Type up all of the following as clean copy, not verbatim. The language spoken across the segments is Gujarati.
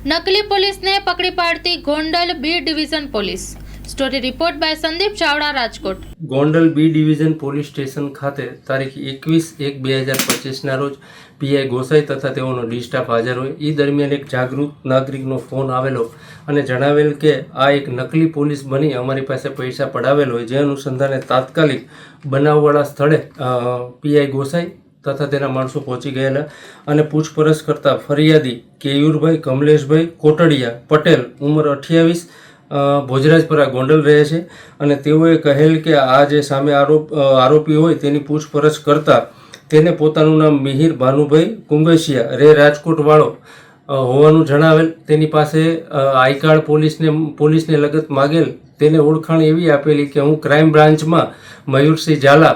નકલી પોલીસને પકડી પાડતી Gondal B division police. Story report by Sandeep Chavda, Rajkot. Gondal B division police station ખાતે તારીખ 21/1/2025 રોજ પીઆઈ ગોસાઈ તથા તેઓનો ડી સ્ટાફ હાજર હોય। એ દરમિયાન એક જાગૃત નાગરિકનો ફોન આવેલો અને જણાવેલ કે આ એક નકલી પોલીસ બની અમારી પાસે પૈસા પડાવેલ હોય, જે અનુસંધાને તાત્કાલિક બનાવવાળા સ્થળે પીઆઈ ગોસાઈ તથા તેના માણસો પહોંચી ગયેલા અને પૂછપરછ કરતા ફરિયાદી કેયુરભાઈ કમલેશભાઈ કોટડિયા પટેલ, ઉંમર 28, ભોજરાજપરા ગોંડલ રહે છે અને તેઓએ કહેલ કે આ જે સામે આરોપી હોય તેની પૂછપરછ કરતા તેને પોતાનું નામ મિહિર ભાનુભાઈ કુંગસિયા રે રાજકોટ વાળો હોવાનું જણાવેલ। તેની પાસે આઈ કાર્ડ પોલીસને લગત માગેલ। તેને ઓળખાણ એવી આપેલી કે હું ક્રાઇમ બ્રાન્ચમાં મયુરસિંહ ઝાલા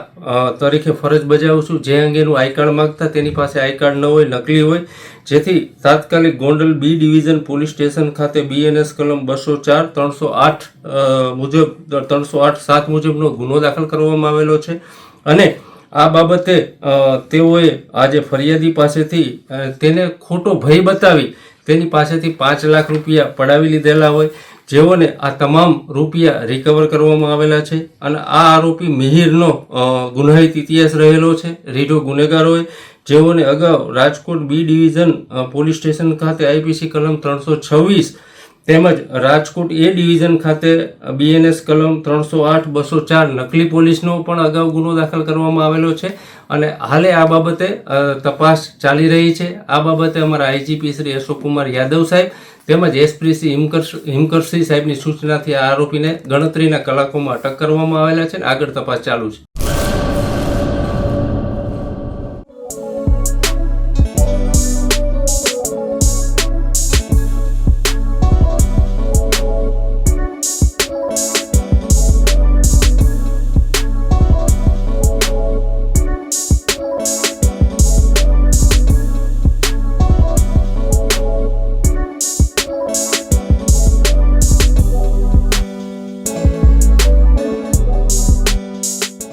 તરીકે ફરજ બજાવું છું, જે અંગેનું આઈ કાર્ડ માગતા તેની પાસે આઈ કાર્ડ ન હોય, નકલી હોય, જેથી તાત્કાલિક Gondal B division police station ખાતે બીએનએસ કલમ 204, 308 મુજબ 308(7) મુજબનો ગુનો દાખલ કરવામાં આવેલો છે અને આ બાબતે તેઓએ આજે ફરિયાદી પાસેથી તેને ખોટો ભય બતાવી તેની પાસેથી 5 લાખ રૂપિયા પડાવી લીધેલા હોય, જેઓને આ તમામ રૂપિયા રિકવર કરવામાં આવેલા છે અને આ આરોપી મિહિરનો ગુનાહિત ઇતિહાસ રહેલો છે, રીઢો ગુનેગાર હોય, જેઓને અગાઉ Rajkot B division police station ખાતે આઈપીસી કલમ 326 તેમજ રાજકોટ એ ડિવિઝન ખાતે બીએનએસ કલમ 308/204 નકલી પોલીસનો પણ અગાઉ ગુનો દાખલ કરવામાં આવેલો છે અને હાલે આ બાબતે તપાસ ચાલી રહી છે। આ બાબતે અમારા આઈજીપી શ્રી અશોક કુમાર યાદવ સાહેબ તેમજ એસપી શ્રી હિમકરસિંહ સાહેબની સૂચનાથી આ આરોપીને ગણતરીના કલાકોમાં અટક કરવામાં આવેલા છે અને આગળ તપાસ ચાલુ છે।